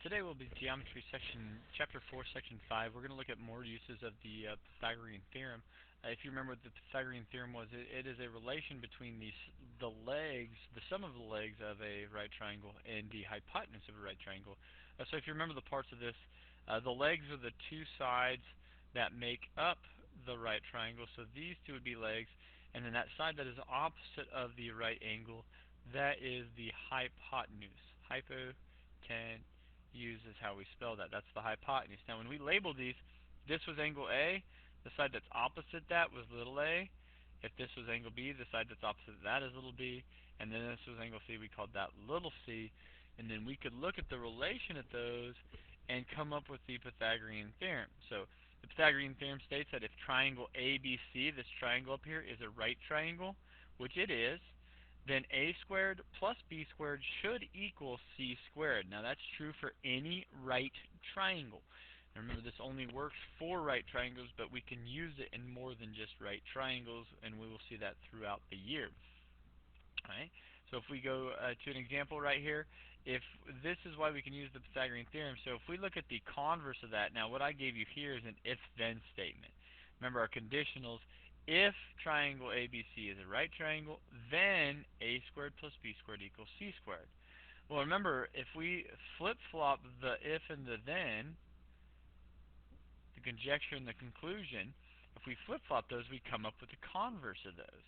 Today will be Geometry section, Chapter 4, Section 5. We're going to look at more uses of the Pythagorean theorem. If you remember what the Pythagorean theorem was, it is a relation between the legs, the sum of the legs of a right triangle and the hypotenuse of a right triangle. So if you remember the parts of this, the legs are the two sides that make up the right triangle. So these two would be legs, and then that side that is opposite of the right angle, that is the hypotenuse. Hypotenuse is how we spell that. That's the hypotenuse. Now when we label these, this was angle A, the side that's opposite that was little a. If this was angle B, the side that's opposite that is little b. And then this was angle C, we called that little c. And then we could look at the relation of those and come up with the Pythagorean theorem. So the Pythagorean theorem states that if triangle ABC, this triangle up here, is a right triangle, which it is, then a squared plus b squared should equal c squared. Now that's true for any right triangle. Now remember, this only works for right triangles, but we can use it in more than just right triangles, and we will see that throughout the year. Alright, so if we go to an example right here, if this is why we can use the Pythagorean theorem. So if we look at the converse of that, now what I gave you here is an if-then statement. Remember our conditionals. If triangle ABC is a right triangle, then a squared plus b squared equals c squared. Well, remember, if we flip-flop the if and the then, the conjecture and the conclusion, if we flip-flop those, we come up with the converse of those.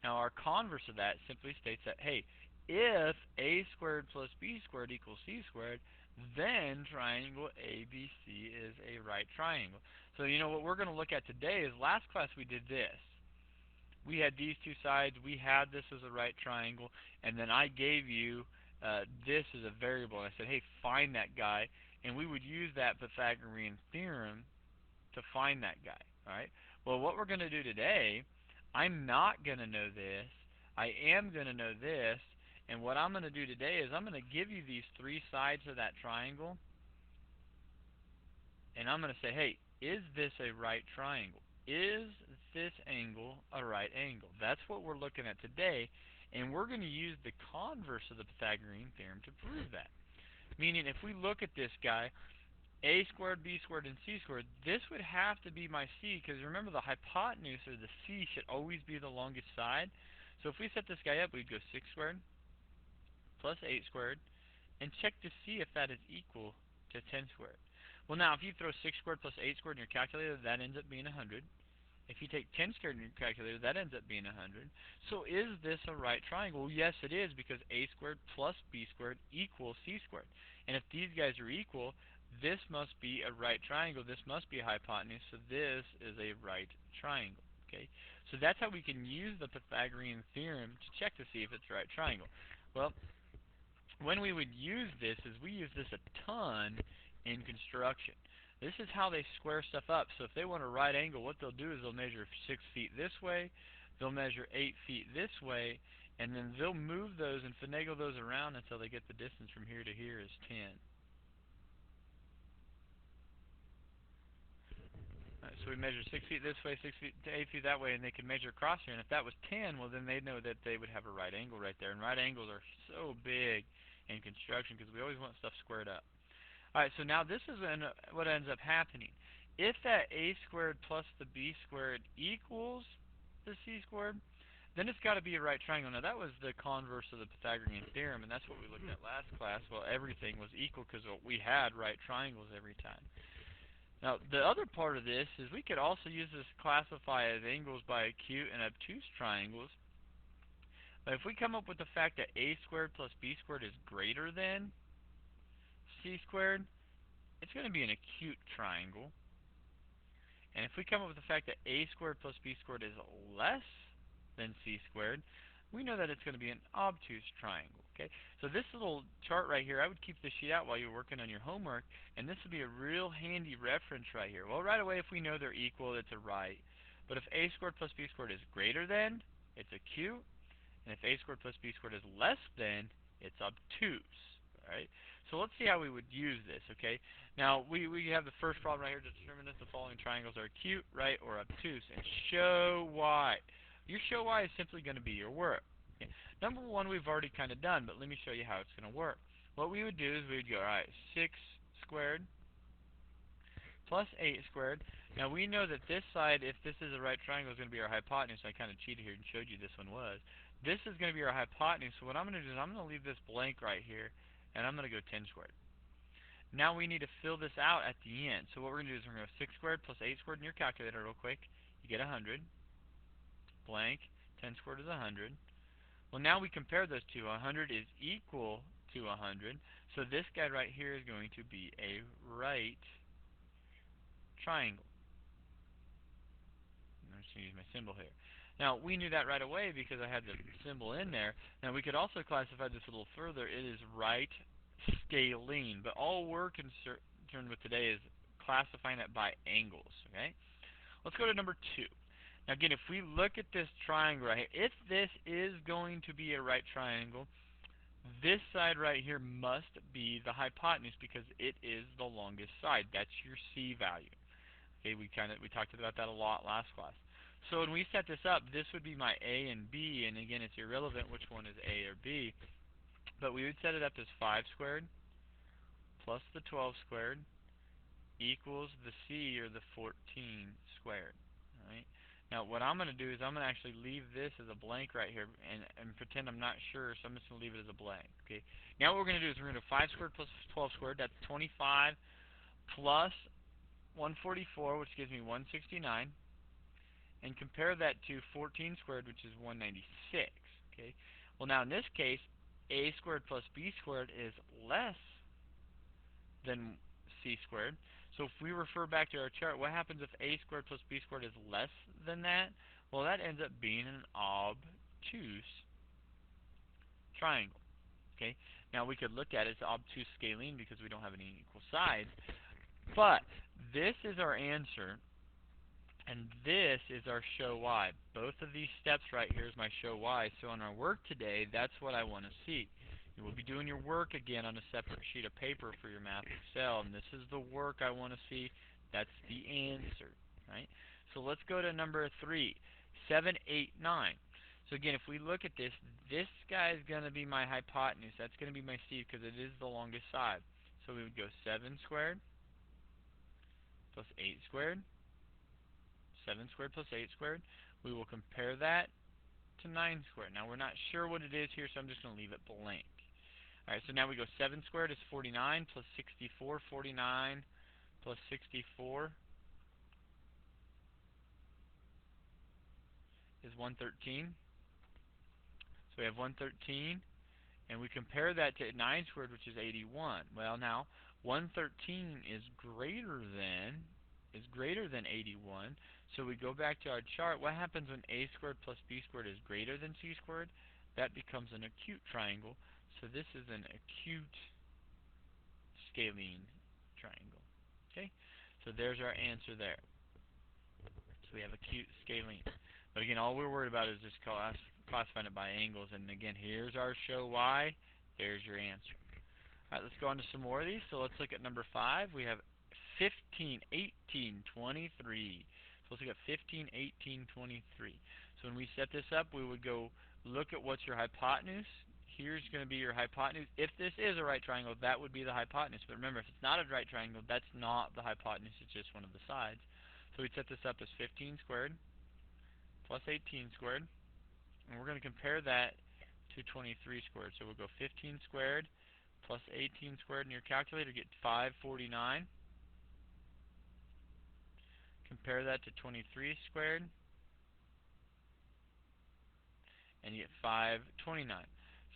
Now, our converse of that simply states that, hey, if a squared plus b squared equals c squared, then triangle ABC is a right triangle. So, you know, what we're going to look at today is last class we did this. We had these two sides, we had this as a right triangle, and then I gave you this as a variable, and I said, hey, find that guy, and we would use that Pythagorean theorem to find that guy. Alright? Well, what we're going to do today, I'm not going to know this, I am going to know this, and what I'm going to do today is I'm going to give you these three sides of that triangle, and I'm going to say, hey, is this a right triangle? Is this angle a right angle? That's what we're looking at today, and we're going to use the converse of the Pythagorean theorem to prove that. Meaning, if we look at this guy, a squared, b squared, and c squared, this would have to be my c, because remember the hypotenuse, or the c, should always be the longest side. So if we set this guy up, we'd go 6 squared plus 8 squared, and check to see if that is equal to 10 squared. Well, now, if you throw 6 squared plus 8 squared in your calculator, that ends up being 100. If you take 10 squared in your calculator, that ends up being 100. So is this a right triangle? Well, yes, it is, because a squared plus b squared equals c squared. And if these guys are equal, this must be a right triangle. This must be a hypotenuse, so this is a right triangle. Okay, so that's how we can use the Pythagorean theorem to check to see if it's a right triangle. Well, when we would use this is we use this a ton in construction. This is how they square stuff up. So if they want a right angle, what they'll do is they'll measure 6 feet this way, they'll measure 8 feet this way, and then they'll move those and finagle those around until they get the distance from here to here is 10. Alright, so we measure 6 feet this way, 6 feet to 8 feet that way, and they can measure across here. And if that was 10, well, then they'd know that they would have a right angle right there. And right angles are so big in construction because we always want stuff squared up. Alright, so now this is what ends up happening. If that a squared plus the b squared equals the c squared, then it's got to be a right triangle. Now that was the converse of the Pythagorean theorem, and that's what we looked at last class. Well, everything was equal because we had right triangles every time. Now, the other part of this is we could also use this to classify as angles by acute and obtuse triangles. But if we come up with the fact that a squared plus b squared is greater than c squared, it's going to be an acute triangle. And if we come up with the fact that a squared plus b squared is less than c squared, we know that it's going to be an obtuse triangle. Okay, so this little chart right here, I would keep this sheet out while you're working on your homework, and this would be a real handy reference right here. Well, right away, if we know they're equal, it's a right. But if a squared plus b squared is greater than, it's acute. And if a squared plus b squared is less than, it's obtuse. Alright, so let's see how we would use this, okay? Now, we have the first problem right here to determine if the following triangles are acute, right, or obtuse, and show why. Your show why is simply going to be your work. Okay? Number one, we've already kind of done, but let me show you how it's going to work. What we would do is we would go, alright, 6 squared plus 8 squared. Now we know that this side, if this is a right triangle, is going to be our hypotenuse. I kind of cheated here and showed you this one was. This is going to be our hypotenuse, so what I'm going to do is I'm going to leave this blank right here, and I'm going to go 10 squared. Now we need to fill this out at the end. So what we're going to do is we're going to go 6 squared plus 8 squared in your calculator real quick. You get 100. Blank. 10 squared is 100. Well, now we compare those two. 100 is equal to 100. So this guy right here is going to be a right triangle. I'm just going to use my symbol here. Now, we knew that right away because I had the symbol in there. Now, we could also classify this a little further. It is right scalene. But all we're concerned with today is classifying it by angles. Okay? Let's go to number 2. Now, again, if we look at this triangle right here, if this is going to be a right triangle, this side right here must be the hypotenuse because it is the longest side. That's your C value. Okay, we talked about that a lot last class. So when we set this up, this would be my A and B, and again, it's irrelevant which one is A or B, but we would set it up as 5 squared plus the 12 squared equals the C, or the 14 squared. All right. Now what I'm going to do is I'm going to actually leave this as a blank right here and pretend I'm not sure, so I'm just going to leave it as a blank. Okay. Now what we're going to do is we're going to do 5 squared plus 12 squared, that's 25 plus 144, which gives me 169, and compare that to 14 squared, which is 196. Okay. Well, now in this case, a squared plus b squared is less than c squared. So if we refer back to our chart, what happens if a squared plus b squared is less than that? Well, that ends up being an obtuse triangle. Okay. Now we could look at it as obtuse scalene because we don't have any equal sides. But this is our answer, and this is our show why. Both of these steps right here is my show why. So on our work today, that's what I want to see. You will be doing your work again on a separate sheet of paper for your Math Excel, and this is the work I want to see. That's the answer, right? So let's go to number 3, 7, 8, 9. So again, if we look at this, this guy is going to be my hypotenuse. That's going to be my C because it is the longest side. So we would go 7 squared plus 8 squared. 7 squared plus 8 squared. We will compare that to 9 squared. Now we're not sure what it is here, so I'm just going to leave it blank. Alright, so now we go 7 squared is 49 plus 64. 49 plus 64 is 113. So we have 113, and we compare that to 9 squared, which is 81. Well, now 113 is greater than 81. So we go back to our chart. What happens when a squared plus b squared is greater than c squared? That becomes an acute triangle. So this is an acute scalene triangle. Okay? So there's our answer there. So we have acute scalene. But again, all we're worried about is just classifying it by angles. And again, here's our show why. There's your answer. Alright, let's go on to some more of these. So let's look at number 5. We have 15, 18, 23. So let's look at 15, 18, 23. So when we set this up, we would go look at what's your hypotenuse. Here's going to be your hypotenuse. If this is a right triangle, that would be the hypotenuse. But remember, if it's not a right triangle, that's not the hypotenuse. It's just one of the sides. So we'd set this up as 15 squared plus 18 squared. And we're going to compare that to 23 squared. So we'll go 15 squared plus 18 squared in your calculator, get 549. Compare that to 23 squared, and you get 529.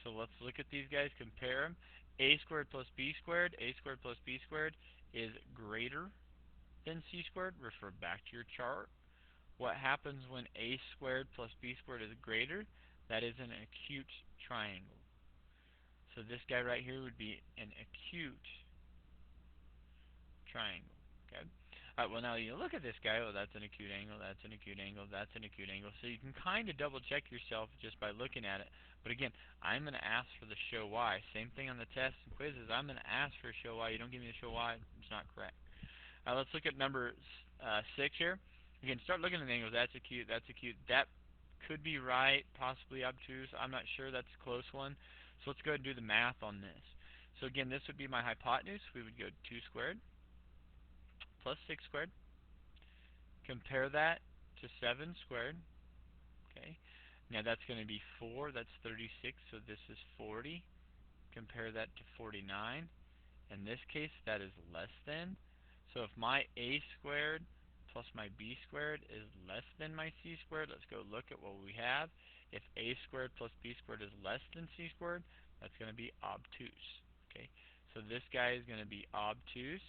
So let's look at these guys, compare them. A squared plus b squared, a squared plus b squared is greater than c squared. Refer back to your chart. What happens when a squared plus b squared is greater? That is an acute triangle. So this guy right here would be an acute triangle. Okay. Alright, well now you look at this guy, oh that's an acute angle, that's an acute angle, that's an acute angle. So you can kind of double check yourself just by looking at it. But again, I'm going to ask for the show why. Same thing on the tests and quizzes. I'm going to ask for a show why. You don't give me the show why, it's not correct. Let's look at number 6 here. Again, start looking at the angles. That's acute, that's acute. That could be right, possibly obtuse. I'm not sure. That's a close one. So let's go ahead and do the math on this. So again, this would be my hypotenuse. We would go 2 squared plus 6 squared. Compare that to 7 squared. Okay. Now that's going to be 4. That's 36. So this is 40. Compare that to 49. In this case, that is less than. So if my a squared plus my b squared is less than my c squared, let's go look at what we have. If a squared plus b squared is less than c squared, that's going to be obtuse. Okay, so this guy is going to be obtuse.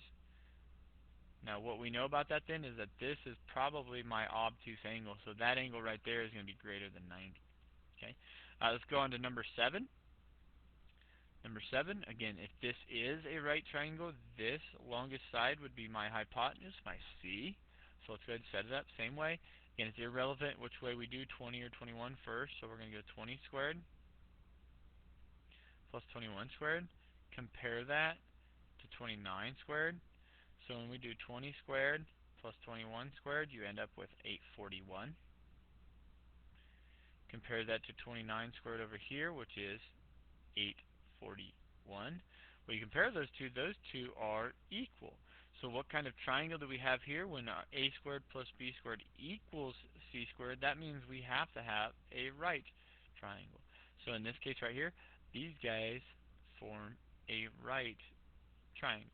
Now what we know about that then is that this is probably my obtuse angle. So that angle right there is going to be greater than 90. Okay, let's go on to number 7. Number 7, again, if this is a right triangle, this longest side would be my hypotenuse, my C. So let's go ahead and set it up same way. Again, it's irrelevant which way we do 20 or 21 first, so we're going to go 20 squared plus 21 squared. Compare that to 29 squared. So when we do 20 squared plus 21 squared, you end up with 841. Compare that to 29 squared over here, which is 841. When you compare those two are equal. So what kind of triangle do we have here? When a squared plus b squared equals c squared, that means we have to have a right triangle. So in this case right here, these guys form a right triangle.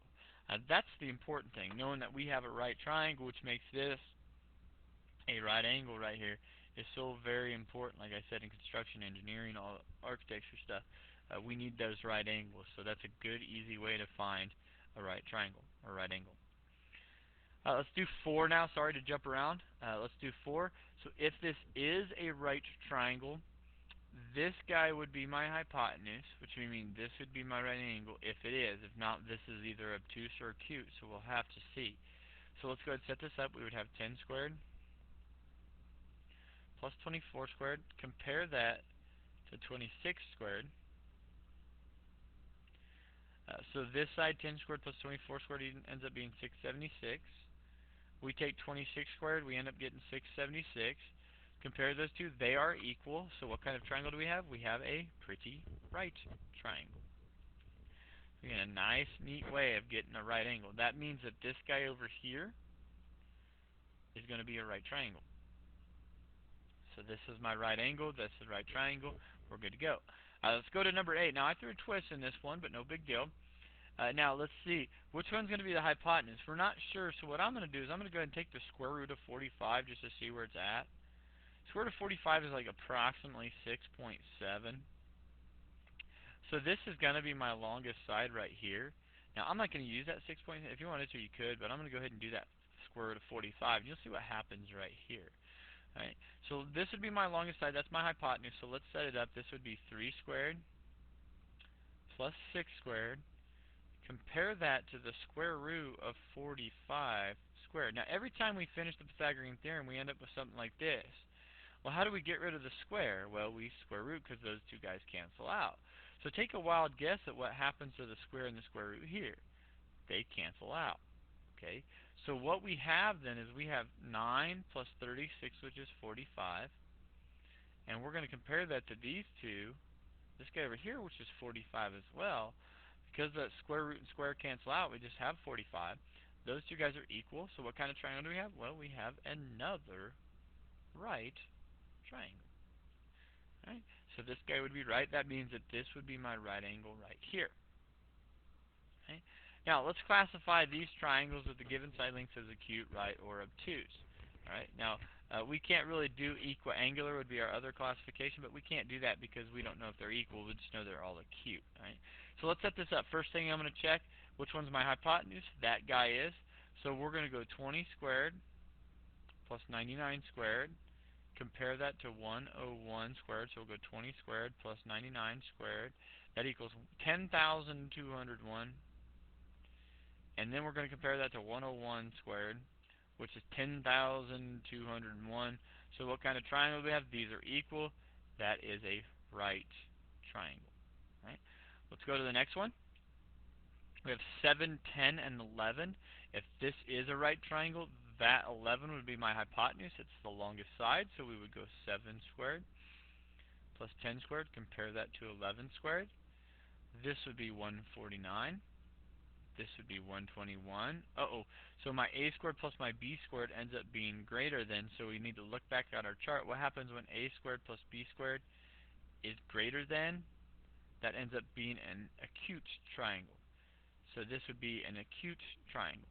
That's the important thing, knowing that we have a right triangle, which makes this a right angle right here, is so very important. Like I said, in construction, engineering, all architecture stuff, we need those right angles. So that's a good, easy way to find a right triangle or right angle. Let's do 4 now. Sorry to jump around. Let's do 4. So if this is a right triangle, this guy would be my hypotenuse, which would mean this would be my right angle if it is. If not, this is either obtuse or acute, so we'll have to see. So let's go ahead and set this up. We would have 10 squared plus 24 squared. Compare that to 26 squared. So this side, 10 squared plus 24 squared, ends up being 676. We take 26 squared, we end up getting 676. Compare those two, they are equal. So what kind of triangle do we have? We have a pretty right triangle. Again, a nice, neat way of getting a right angle. That means that this guy over here is going to be a right triangle. So this is my right angle, this is right triangle, we're good to go. Let's go to number 8. Now I threw a twist in this one, but no big deal. Now let's see, which one's going to be the hypotenuse? We're not sure, so what I'm going to do is I'm going to go ahead and take the square root of 45 just to see where it's at. Square root of 45 is like approximately 6.7. So this is going to be my longest side right here. Now I'm not going to use that 6. If you wanted to, you could, but I'm going to go ahead and do that square root of 45. You'll see what happens right here. Alright, so this would be my longest side. That's my hypotenuse. So let's set it up. This would be 3 squared plus 6 squared. Compare that to the square root of 45 squared. Now every time we finish the Pythagorean theorem, we end up with something like this. Well, how do we get rid of the square? Well, we square root because those two guys cancel out. So take a wild guess at what happens to the square and the square root here. They cancel out. Okay, so what we have then is we have 9 plus 36, which is 45. And we're going to compare that to these two. This guy over here, which is 45 as well. Because that square root and square cancel out, we just have 45. Those two guys are equal. So what kind of triangle do we have? Well, we have another right triangle. Right? So this guy would be right. That means that this would be my right angle right here. Okay? Now, let's classify these triangles with the given side lengths as acute, right, or obtuse. All right? Now, we can't really do equiangular would be our other classification, but we can't do that because we don't know if they're equal. We just know they're all acute. Right? So let's set this up. First thing I'm going to check, which one's my hypotenuse? That guy is. So we're going to go 20 squared plus 99 squared. Compare that to 101 squared. So we'll go 20 squared plus 99 squared. That equals 10,201. And then we're going to compare that to 101 squared, which is 10,201. So what kind of triangle do we have? These are equal. That is a right triangle. Right? Let's go to the next one. We have 7, 10, and 11. If this is a right triangle, that 11 would be my hypotenuse. It's the longest side, so we would go 7 squared plus 10 squared. Compare that to 11 squared. This would be 149. This would be 121. Uh-oh. So my a squared plus my b squared ends up being greater than, so we need to look back at our chart. What happens when a squared plus b squared is greater than? That ends up being an acute triangle. So this would be an acute triangle.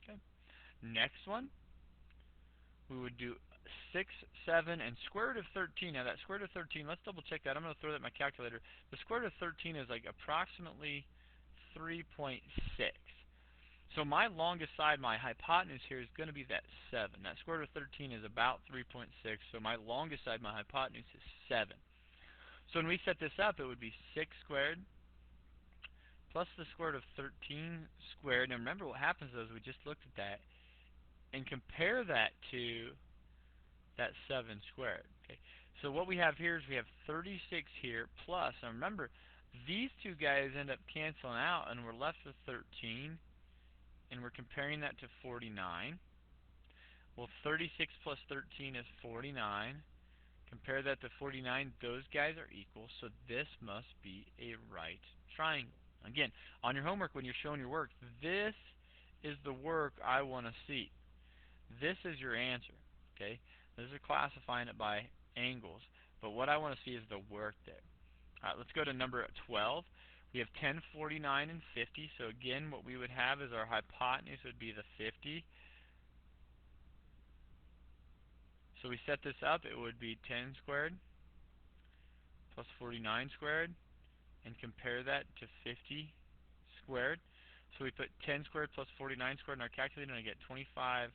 Okay. Next one, we would do 6, 7, and square root of 13. Now that square root of 13, let's double check that. I'm going to throw that in my calculator. The square root of 13 is like approximately 3.6. So my longest side, my hypotenuse here, is going to be that 7. That square root of 13 is about 3.6, so my longest side, my hypotenuse, is 7. So when we set this up, it would be 6 squared plus the square root of 13 squared. Now remember what happens is we just looked at that and compare that to that 7 squared. Okay. So what we have here is we have 36 here plus, and remember, these two guys end up canceling out, and we're left with 13, and we're comparing that to 49. Well, 36 plus 13 is 49. Compare that to 49. Those guys are equal, so this must be a right triangle. Again, on your homework when you're showing your work, this is the work I want to see. This is your answer. Okay? This is classifying it by angles, but what I want to see is the work there. All right, let's go to number 12. We have 10, 49, and 50. So again, what we would have is our hypotenuse would be the 50. So we set this up, it would be 10 squared plus 49 squared, and compare that to 50 squared. So we put 10 squared plus 49 squared in our calculator, and I get 2,501.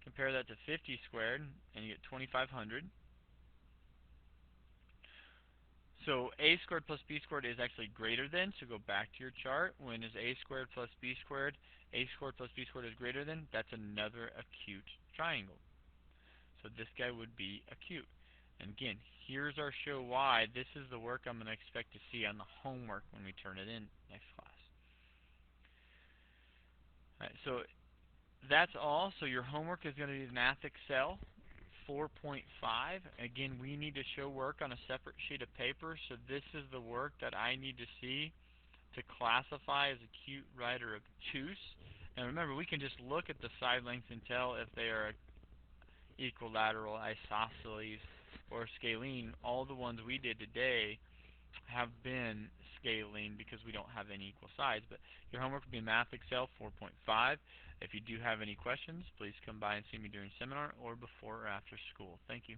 Compare that to 50 squared, and you get 2,500. So a squared plus b squared is actually greater than, so go back to your chart. When is a squared plus b squared? A squared plus b squared is greater than. That's another acute triangle. So this guy would be acute. And again, here's our show why. This is the work I'm going to expect to see on the homework when we turn it in next class. Alright, so that's all. So your homework is going to be Math Excel 4.5. Again, we need to show work on a separate sheet of paper. So this is the work that I need to see to classify as acute, right, or obtuse. And remember, we can just look at the side lengths and tell if they are equilateral, isosceles, or scalene. All the ones we did today have been scalene because we don't have any equal sides. But your homework will be Math Excel 4.5. If you do have any questions, please come by and see me during seminar or before or after school. Thank you.